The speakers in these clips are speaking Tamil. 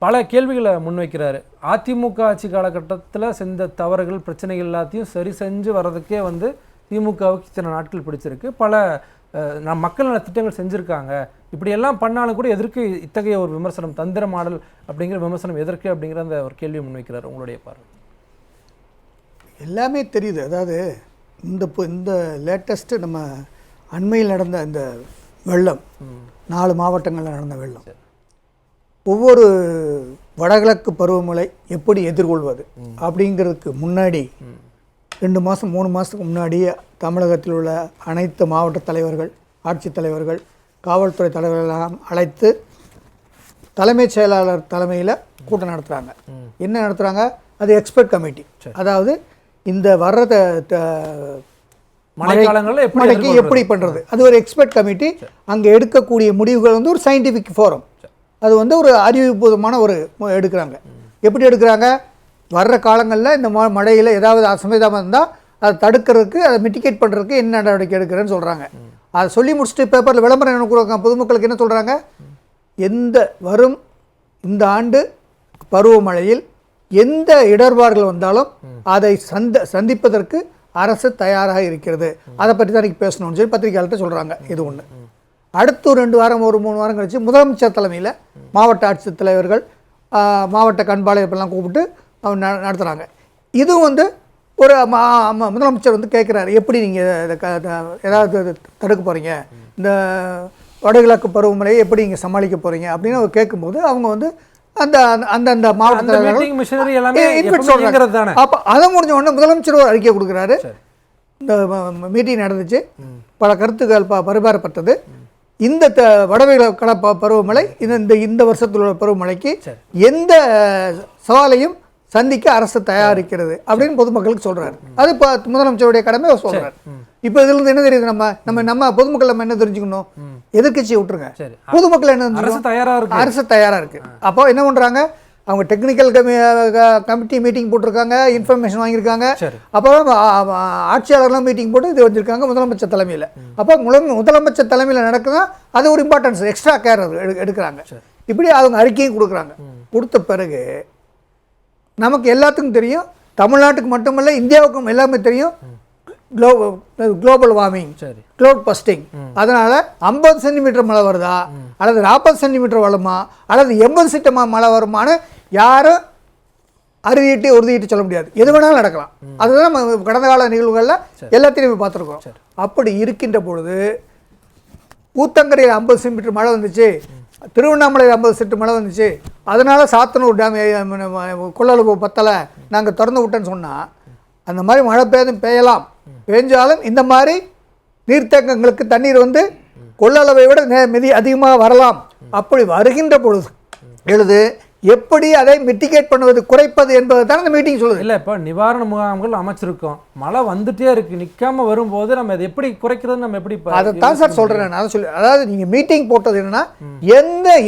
பல கேள்விகளை முன்வைக்கிறாரு. அதிமுக ஆட்சி காலகட்டத்தில் செஞ்ச தவறுகள் பிரச்சனைகள் எல்லாத்தையும் சரி செஞ்சு வர்றதுக்கே வந்து திமுகவுக்கு இத்தனை நாட்கள் பிடிச்சிருக்கு. பல மக்கள் நல திட்டங்கள் செஞ்சுருக்காங்க. இப்படியெல்லாம் பண்ணாலும் கூட எதற்கு இத்தகைய ஒரு விமர்சனம், தந்திர மாடல் அப்படிங்கிற விமர்சனம் எதற்கு அப்படிங்கிற அந்த ஒரு கேள்வியை முன்வைக்கிறார். உங்களுடைய பார்வை? எல்லாமே தெரியுது. அதாவது இந்த லேட்டஸ்ட்டு நம்ம அண்மையில் நடந்த இந்த வெள்ளம், 4 மாவட்டங்களில் நடந்த வெள்ளம், ஒவ்வொரு வடகிழக்கு பருவமழை எப்படி எதிர்கொள்வது அப்படிங்கிறதுக்கு முன்னாடி 2 மாதம் 3 மாதத்துக்கு முன்னாடியே தமிழகத்தில் உள்ள அனைத்து மாவட்ட தலைவர்கள், ஆட்சித்தலைவர்கள், காவல்துறை தலைவர்களெல்லாம் அழைத்து தலைமைச் செயலாளர் தலைமையில் கூட்டம் நடத்துகிறாங்க. என்ன நடத்துகிறாங்க? அது எக்ஸ்பர்ட் கமிட்டி. அதாவது இந்த வர்ற மழைக்கு எப்படி பண்ணுறது, அது ஒரு எக்ஸ்பர்ட் கமிட்டி. அங்கே எடுக்கக்கூடிய முடிவுகள் வந்து ஒரு சயின்டிஃபிக் ஃபோரம். அது வந்து ஒரு அறிவுபூர்வமான ஒரு எடுக்கிறாங்க. எப்படி எடுக்கிறாங்க? வர்ற காலங்களில் இந்த மழையில் ஏதாவது அசம்பாவிதம் இருந்தால் அதை தடுக்கிறதுக்கு, அதை மிட்டிகேட் பண்ணுறதுக்கு என்ன நடவடிக்கை எடுக்கிறேன்னு சொல்கிறாங்க. அதை சொல்லி முடிச்சுட்டு பேப்பரில் விளம்பரம் என்ன கொடுக்குறாங்க, பொதுமக்களுக்கு என்ன சொல்கிறாங்க? வரும் இந்த ஆண்டு பருவமழையில் எந்த இடர்பாடுகள் வந்தாலும் அதை சந்திப்பதற்கு அரசு தயாராக இருக்கிறது, அதை பற்றி தான் இன்றைக்கி பேசணும்னு சொல்லி பத்திரிகையாளர்கிட்ட சொல்கிறாங்க. இது ஒன்று. அடுத்து 2 வாரம் 3 வாரம் கழிச்சு முதலமைச்சர் தலைமையில் மாவட்ட ஆட்சித்தலைவர்கள், மாவட்ட கண்பாளையப்பெல்லாம் கூப்பிட்டு நடத்துகிறாங்க. இதுவும் வந்து ஒரு முதலமைச்சர் வந்து கேட்குறாரு, எப்படி நீங்கள் ஏதாவது தடுக்க போகிறீங்க, இந்த வடகிழக்கு பருவமழையை எப்படி நீங்கள் சமாளிக்க போகிறீங்க அப்படின்னு அவர் கேட்கும்போது அவங்க வந்து அந்த மாவட்ட சொல்கிறாங்க. அப்போ அதை முடிஞ்ச உடனே முதலமைச்சர் ஒரு அறிக்கை கொடுக்குறாரு. இந்த மீட்டிங் நடந்துச்சு, பல கருத்துக்கள் பரிமாறப்பட்டது. இந்த வடகிழக்கு பருவமழை இந்த வருஷத்தில் உள்ள பருவமழைக்கு எந்த சவாலையும் சந்திக்க அரசு தயாரிக்கிறது அப்படின்னு பொதுமக்களுக்கு சொல்றாரு. அது இப்போ முதலமைச்சருடைய கடமை சொல்றாரு. இப்போ இதுல இருந்து என்ன தெரியுது? நம்ம பொதுமக்கள் நம்ம என்ன தெரிஞ்சுக்கணும்? எதிர்கட்சியை விட்டுருங்க, பொதுமக்கள் என்ன அரசு தயாரா இருக்கு. அப்போ என்ன பண்றாங்க? அவங்க டெக்னிக்கல் கமிட்டி மீட்டிங் போட்டிருக்காங்க, இன்ஃபர்மேஷன் வாங்கியிருக்காங்க. அப்போ ஆட்சியாளர்லாம் மீட்டிங் போட்டு இது வச்சிருக்காங்க முதலமைச்சர் தலைமையில். அப்போ முதலமைச்சர் தலைமையில் நடக்குதா, அது ஒரு இம்பார்ட்டன்ஸ், எக்ஸ்ட்ரா கேர் எடுக்கிறாங்க. இப்படி அவங்க அறிக்கையும் கொடுக்குறாங்க. கொடுத்த பிறகு நமக்கு எல்லாத்துக்கும் தெரியும், தமிழ்நாட்டுக்கு மட்டுமல்ல இந்தியாவுக்கும் எல்லாமே தெரியும், குளோபல் வார்மிங், க்ளவுட் பஸ்டிங். அதனால 50 சென்டிமீட்டர் மழை வருதா அல்லது 40 சென்டிமீட்டர் வருமா அல்லது 80 சென்டிமீட்டர் மழை வருமானு யாரும் உறுதிட்டு சொல்ல முடியாது. எது வேணாலும் நடக்கலாம். அதுதான் நம்ம கடந்த கால நிகழ்வுகளில் எல்லாத்தையும் பார்த்துருக்கோம். அப்படி இருக்கின்ற பொழுது ஊத்தங்கரையில் 50 சென்டிமீட்டர் மழை வந்துச்சு, திருவண்ணாமலையில் 50 சென்டிமீட்டர் மழை வந்துச்சு, அதனால சாத்தனூர் டேம் கொள்ளளவு பத்தலை நாங்கள் திறந்து விட்டேன்னு சொன்னால், அந்த மாதிரி மழை பெய்யலாம், பெஞ்சாலும் இந்த மாதிரி நீர்த்தேக்கங்களுக்கு தண்ணீர் வந்து கொள்ளளவை விட அதிகமாக வரலாம். அப்படி வருகின்ற பொழுது எப்படி அதை மிட்டிகேட் பண்ணுவது, குறைப்பது என்பது தான் இந்த மீட்டிங் சொல்லுது. இல்லை, இப்போ நிவாரண முகாம்கள் அமைச்சிருக்கோம், மழை வந்துட்டே இருக்கு, நிற்காம வரும்போது நம்ம அதை எப்படி குறைக்கிறது, நம்ம எப்படி? அதைத்தான் சார் சொல்கிறேன் நான். சொல்லி அதாவது நீங்கள் மீட்டிங் போட்டது என்னன்னா,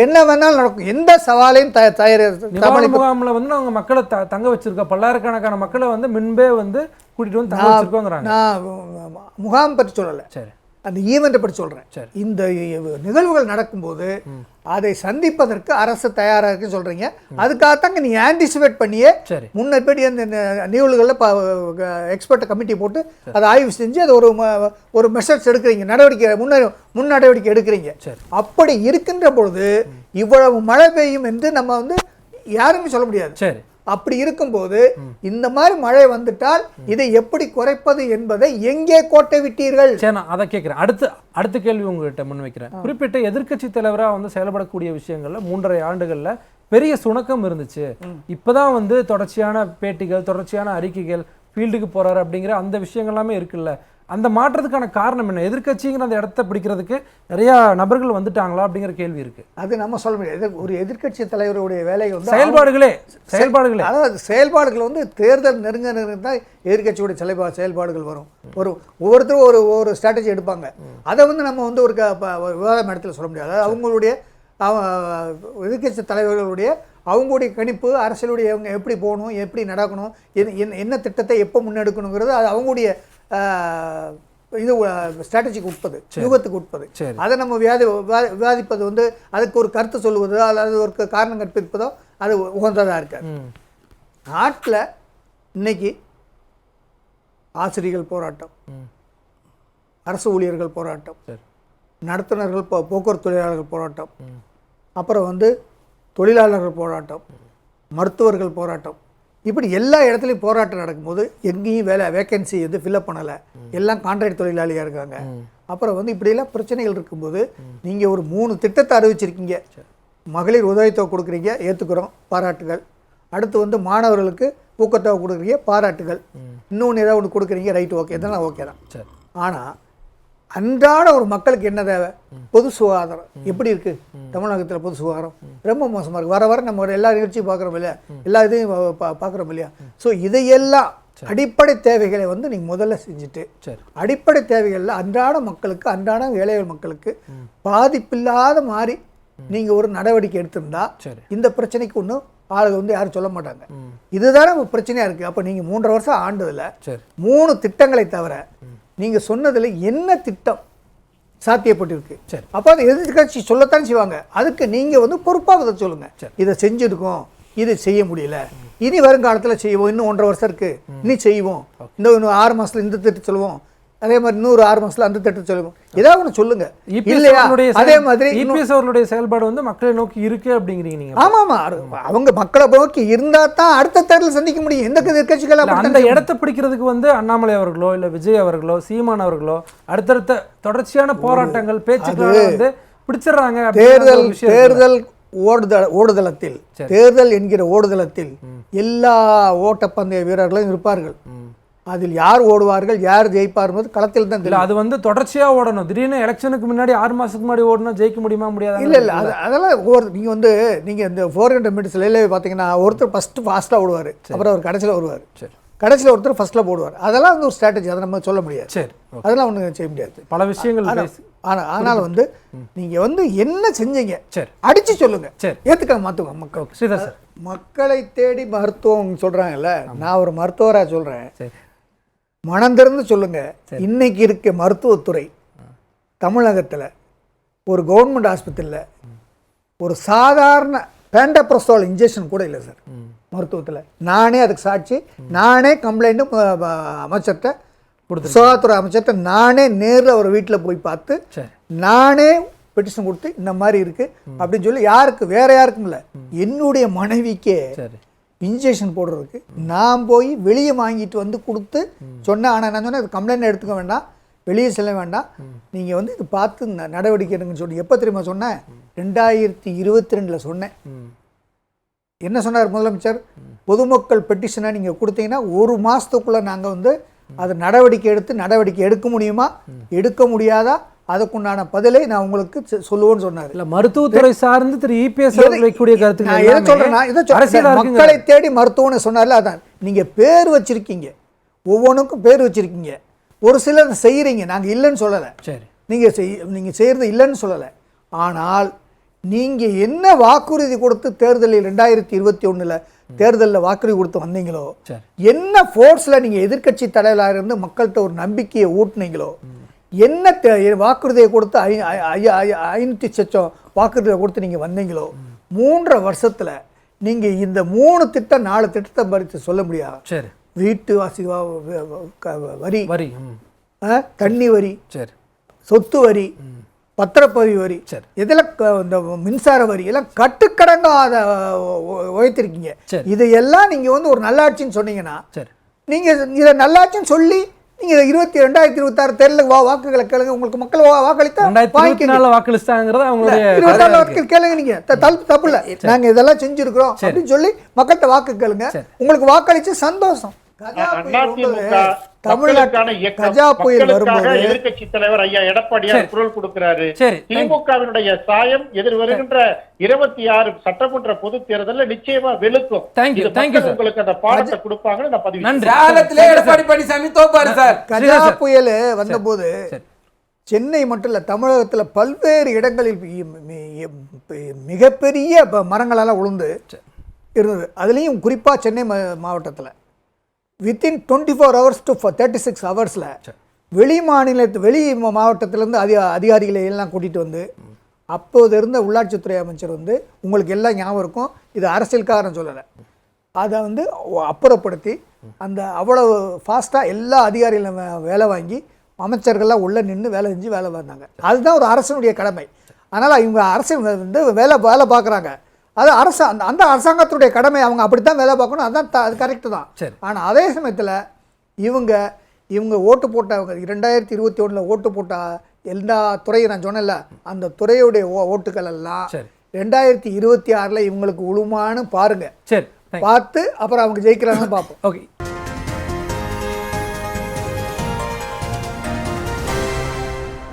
என்ன வேணாலும் நடக்கும், எந்த சவாலையும் நிவாரண முகாமில் வந்து அவங்க மக்களை தங்க வச்சிருக்கோம், பல்லாயிரக்கணக்கான மக்களை வந்து முன்பே வந்து கூட்டிட்டு வந்து தங்க வச்சிருக்கோங்கிறாங்க. நான் முகாம் பற்றி சொல்லலை, சரி, அந்த ஈவெண்ட்டை பற்றி சொல்கிறேன். இந்த நிகழ்வுகள் நடக்கும்போது அதை சந்திப்பதற்கு அரசு தயாராக இருக்குன்னு சொல்கிறீங்க. அதுக்காகத்தாங்க நீங்கள் ஆன்டிசிபேட் பண்ணியே முன்னேற்படி அந்த நிகழ்வுகளில் எக்ஸ்பர்ட் கமிட்டி போட்டு அதை ஆய்வு செஞ்சு அதை ஒரு மெஷர்ஸ் எடுக்கிறீங்க, முன் நடவடிக்கை எடுக்கிறீங்க. அப்படி இருக்கின்ற பொழுது இவ்வளவு மழை பெய்யும் என்று நம்ம வந்து யாருமே சொல்ல முடியாது. சரி, அப்படி இருக்கும்போது இந்த மாதிரி மழை வந்துட்டால் இதை எப்படி குறைப்பது என்பதை எங்கே கோட்டை விட்டீர்கள்? சரி, நான் அதை கேட்குறேன். அடுத்த கேள்வி உங்ககிட்ட முன்வைக்கிறேன். குறிப்பிட்ட எதிர்க்கட்சி தலைவராக வந்து செயல்படக்கூடிய விஷயங்கள்ல 3.5 ஆண்டுகள்ல பெரிய சுணக்கம் இருந்துச்சு. இப்பதான் வந்து தொடர்ச்சியான பேட்டிகள், தொடர்ச்சியான அறிக்கைகள், ஃபீல்டுக்கு போறாரு அப்படிங்கிற அந்த விஷயங்கள் எல்லாமே இருக்குல்ல, அந்த மாற்றத்துக்கான காரணம் என்ன? எதிர்க்கட்சிங்கிற அந்த இடத்த பிடிக்கிறதுக்கு நிறைய நபர்கள் வந்துட்டாங்களா அப்படிங்கிற கேள்வி இருக்கு. அது நம்ம சொல்ல முடியாது. ஒரு எதிர்க்கட்சி தலைவருடைய வேலை வந்து செயல்பாடுகளே, அதாவது செயல்பாடுகள் வந்து தேர்தல் நெருங்க தான் எதிர்க்கட்சியுடைய செயல்பாடுகள் வரும். ஒவ்வொருத்தரும் ஒரு ஸ்ட்ராட்டஜி எடுப்பாங்க. அதை வந்து நம்ம வந்து ஒரு விவாதம் இடத்துல சொல்ல முடியாது. அதாவது அவங்களுடைய எதிர்க்கட்சி தலைவர்களுடைய அவங்களுடைய கணிப்பு, அரசியலுடைய அவங்க எப்படி போகணும், எப்படி நடக்கணும், என்ன திட்டத்தை எப்போ முன்னெடுக்கணுங்கிறது அது அவங்களுடைய இது ஸ்ட்ராட்டஜிக்கு உட்பது, யூகத்துக்கு உட்பது. சரி. அதை நம்ம விவாதிப்பது வந்து அதுக்கு ஒரு கருத்து சொல்லுவதோ அல்லது ஒரு காரணம் கற்பிப்பதோ அது உகந்ததாக இருக்காது. நாட்டில் இன்னைக்கு ஆசிரியர்கள் போராட்டம், அரசு ஊழியர்கள் போராட்டம், நடத்துனர்கள் போக்குவரத்து தொழிலாளர்கள் போராட்டம், அப்புறம் வந்து தொழிலாளர்கள் போராட்டம், மருத்துவர்கள் போராட்டம், இப்படி எல்லா இடத்துலையும் போராட்டம் நடக்கும்போது எங்கேயும் வேகன்சி வந்து ஃபில்அப் பண்ணலை, எல்லாம் கான்ட்ராக்ட் தொழிலாளியாக இருக்காங்க. அப்புறம் வந்து இப்படியெல்லாம் பிரச்சனைகள் இருக்கும்போது நீங்கள் ஒரு 3 திட்டத்தை அறிவிச்சிருக்கீங்க. மகளிர் உதவித்தொகை கொடுக்குறீங்க, ஏற்றுக்கிறோம், பாராட்டுகள். அடுத்து வந்து மாணவர்களுக்கு ஊக்கத்தொகை கொடுக்குறீங்க, பாராட்டுகள். இன்னொன்று ஏதாவது ஒன்று கொடுக்குறீங்க, ரைட், ஓகே, இதெல்லாம் ஓகே தான். ஆனால் அன்றாட ஒரு மக்களுக்கு என்ன தேவை? பொது சுகாதாரம் எப்படி இருக்கு? தமிழகத்தில் பொது சுகாதாரம் ரொம்ப மோசமாக இருக்குது. வர வர நம்ம எல்லா நிகழ்ச்சியும் பார்க்குறோம் இல்லையா, எல்லா இதையும் பார்க்குறோம் இல்லையா. ஸோ இதையெல்லாம் அடிப்படை தேவைகளை வந்து நீங்கள் முதல்ல செஞ்சுட்டு அடிப்படை தேவைகளில் அன்றாட மக்களுக்கு, அன்றாட ஏழைகள் மக்களுக்கு பாதிப்பில்லாத மாதிரி நீங்கள் ஒரு நடவடிக்கை எடுத்திருந்தா இந்த பிரச்சனைக்கு ஒன்றும் ஆளுங்க வந்து யாரும் சொல்ல மாட்டாங்க. இதுதானே பிரச்சனையாக இருக்குது. அப்போ நீங்கள் 3.5 வருஷம் ஆண்டதில் 3 திட்டங்களை தவிர நீங்கள் சொன்னதில் என்ன திட்டம் சாத்தியப்பட்டிருக்கு? அப்போ அதை எதிர்கட்சி சொல்லத்தான் செய்வாங்க. அதுக்கு நீங்கள் வந்து பொறுப்பாக அதை சொல்லுங்கள். இதை செஞ்சுருக்கோம், இதை செய்ய முடியல, இனி வருங்காலத்தில் செய்வோம், இன்னும் 1.5 வருஷம் இருக்குது, இனி செய்வோம், இன்னும் 6 மாதத்தில் இந்த திட்டம் சொல்லுவோம், அதே மாதிரி இன்னொரு 6 மாதத்தில் அந்த திட்டம் சொல்லுவோம், ஏதாவது ஒன்று சொல்லுங்க. இல்லையா? அதே மாதிரி இபிஎஸ் அவர்களுடைய செயல்பாடு வந்து மக்களை நோக்கி இருக்கு அப்படிங்கிறீங்க நீங்க. ஆமாம், அவங்க மக்களை நோக்கி இருந்தால் தான் அடுத்த தேர்தல் சந்திக்க முடியும். எந்த எதிர்கட்சிகள் அந்த இடத்தை பிடிக்கிறதுக்கு வந்து அண்ணாமலை அவர்களோ இல்லை விஜய் அவர்களோ சீமான் அவர்களோ அடுத்தடுத்த தொடர்ச்சியான போராட்டங்கள் பேச்சுக்கள் வந்து பிடிச்சிடறாங்க. தேர்தல் ஓடுதளத்தில், தேர்தல் என்கிற ஓடுதளத்தில் எல்லா ஓட்டப்பந்தய வீரர்களும் இருப்பார்கள். அதில் யார் ஓடுவார்கள், யார் ஜெயிப்பார் களத்தில் தான் தெரியும். அது வந்து தொடர்ச்சியா ஓடணும். திடீர்னு எலெக்ஷனுக்கு முன்னாடி 6 மாசத்துக்கு முன்னாடி ஓடணும், ஜெயிக்க முடியுமா? முடியாது. இல்லை அதெல்லாம் நீங்கள் வந்து நீங்கள் இந்த 400 மீட்டர்ஸ்ல பார்த்தீங்கன்னா ஒருத்தர் ஃபஸ்ட்டு ஃபாஸ்ட்டாக ஓடுவார், அப்புறம் அவர் கடைசியில் வருவார், கடைசியில் ஒருத்தர் ஃபர்ஸ்ட்டில் போடுவார். அதெல்லாம் வந்து ஒரு ஸ்ட்ராட்டஜி, அதை நம்ம சொல்ல முடியாது. சரி, அதெல்லாம் ஒன்றும் செய்ய முடியாது. பல விஷயங்கள். ஆனால் வந்து நீங்கள் வந்து என்ன செஞ்சீங்க அடித்து சொல்லுங்கள், ஏற்றுக்கலாம், மாற்றுவோம் மக்கள். ஸ்ரீதர் சார், மக்களை தேடி மருத்துவம் சொல்கிறாங்கல்ல, நான் ஒரு மருத்துவராக சொல்கிறேன், மனம் திறந்து சொல்லுங்க. இன்னைக்கு இருக்க மருத்துவத்துறை தமிழகத்தில் ஒரு கவர்மெண்ட் ஆஸ்பத்திரியில் ஒரு சாதாரண பேண்டாப்ரஸ்டால் இன்ஜெக்ஷன் கூட இல்லை சார். மருத்துவத்தில் நானே அதுக்கு சாட்சி. நானே கம்ப்ளைண்ட்டும் அமைச்சர்கிட்ட, சுகாதாரத்துறை அமைச்சர்கிட்ட நானே நேரில் ஒரு வீட்டில் போய் பார்த்து நானே பெட்டிஷன் கொடுத்து இந்த மாதிரி இருக்குது அப்படின்னு சொல்லி, யாருக்கு வேற யாருக்கும் இல்லை, என்னுடைய மனைவிக்கே இன்ஜெக்ஷன் போடுறதுக்கு நான் போய் வெளியே வாங்கிட்டு வந்து கொடுத்து சொன்னேன். ஆனால் நான் சொன்னேன், அது கம்ப்ளைண்ட் எடுத்துக்க வேண்டாம், வெளியே செல்ல வேண்டாம், நீங்கள் வந்து இது பார்த்து நடவடிக்கை எடுங்கன்னு சொல்லி. எப்போ தெரியுமா சொன்னேன்? 2022 சொன்னேன். என்ன சொன்னார் முதலமைச்சர்? பொதுமக்கள் பெட்டிஷனை நீங்கள் கொடுத்தீங்கன்னா 1 மாதத்துக்குள்ளே நாங்கள் வந்து அதை நடவடிக்கை எடுக்க முடியுமா, எடுக்க முடியாதா, அதுக்குண்டான பதிலை நான் உங்களுக்கு சொல்லுவேன்னு சொன்னார். இல்ல, மருத்துவத்துறை சார்ந்து திரு இபிஎஸ் வைக்கக்கூடிய கருத்து நான் எதை சொல்றேன்னா, மக்களை தேடி மருத்துவம்னு சொன்னார்ல, அதான். நீங்க பேர் வச்சிருக்கீங்க, ஒவ்வொன்றுக்கும் பேர் வச்சிருக்கீங்க, ஒரு சிலர் செய்யறீங்க, நாங்க இல்லைன்னு சொல்லலை. சரி, நீங்க செய்யறது இல்லைன்னு சொல்லலை. ஆனால் நீங்க என்ன வாக்குறுதி கொடுத்து தேர்தலில் 2021 தேர்தலில் வாக்குறுதி கொடுத்து வந்தீங்களோ, என்ன ஃபோர்ஸில் நீங்கள் எதிர்கட்சி தலைவராக இருந்து மக்கள்கிட்ட ஒரு நம்பிக்கையை ஊட்டினீங்களோ, என்ன வாக்குறுதியை கொடுத்து 500 லட்சம் வாக்குறுதியை கொடுத்து நீங்கள் வந்தீங்களோ, 3.5 வருஷத்தில் நீங்கள் இந்த 3 திட்டம் 4 திட்டத்தை பறித்து சொல்ல முடியாது. சரி, வீட்டு வாசி வரி, தண்ணி வரி, சொத்து வரி, பத்திரப்பதிவு வரி, இதில் இந்த மின்சார வரி எல்லாம் கட்டுக்கடங்காத உயர்த்திருக்கீங்க. இதையெல்லாம் நீங்கள் வந்து ஒரு நல்லாட்சின்னு சொன்னீங்கன்னா, நீங்கள் இதை நல்லாட்சின்னு சொல்லி நீங்கள் 2026 தேர்தலுக்கு வாக்குகளை கேளுங்க. உங்களுக்கு மக்கள் வாக்களித்தா வாக்களிச்சாங்கிறது அவங்களுடைய 24 வாக்குகள் கேளுங்க. நீங்கள் தப்பு இல்லை, நாங்கள் இதெல்லாம் செஞ்சுருக்கிறோம் அப்படின்னு சொல்லி மக்கள்கிட்ட வாக்கு கேளுங்க. உங்களுக்கு வாக்களிச்சு சந்தோஷம். தமிழ்நாட்டுக்கான கஜா புயல் வரும்போது எதிர்க்கட்சி தலைவர் ஐயா எடப்பாடியார் குரல் கொடுக்கிறாரு. திமுகவினுடைய சாயம் எதிர் வருகின்ற 26 சட்டமன்ற பொது தேர்தலில் நிச்சயமா வெளுக்கும். உங்களுக்கு அந்த பாடத்தை கொடுப்பாங்கன்னு நான் பதிவு. எடப்பாடி பழனிசாமி தோப்பாரு சார். கஜா புயல் வந்தபோது சென்னை மட்டும் இல்லை, தமிழகத்தில் பல்வேறு இடங்களில் மிகப்பெரிய மரங்களெல்லாம் உளுந்து இருந்தது. அதுலேயும் குறிப்பாக சென்னை மாவட்டத்தில் வித்தின் 24 hours to 36 hours வெளி மாவட்டத்திலேருந்து அதிகாரிகளை எல்லாம் கூட்டிகிட்டு வந்து அப்போது இருந்த உள்ளாட்சித்துறை அமைச்சர் வந்து உங்களுக்கு எல்லாம் ஞாபகம் இருக்கும், இது அரசியல்காரன் சொல்லலை, அதை வந்து அப்புறப்படுத்தி அந்த அவ்வளவு ஃபாஸ்ட்டாக எல்லா அதிகாரிகளும் வேலை வாங்கி அமைச்சர்கள்லாம் உள்ளே நின்று வேலை செஞ்சு வேலை வந்தாங்க. அதுதான் ஒரு அரசனுடைய கடமை. அதனால் இவங்க அரசு வந்து வேலை பார்க்குறாங்க, அது அந்த அரசாங்கத்துடைய கடமை, அவங்க அப்படித்தான் வேலை பார்க்கணும், அதுதான் அது கரெக்டு தான். ஆனால் அதே சமயத்தில் இவங்க ஓட்டு போட்டவங்க 2021 ஓட்டு போட்ட எல்லா துறையும் நான் சொன்னேன்ல, அந்த துறையுடைய ஓட்டுகள் எல்லாம் 2026 இவங்களுக்கு உழுமான்னு பாருங்க, பார்த்து அப்புறம் அவங்க ஜெயிக்கிறாங்கன்னு பார்ப்போம். ஓகே.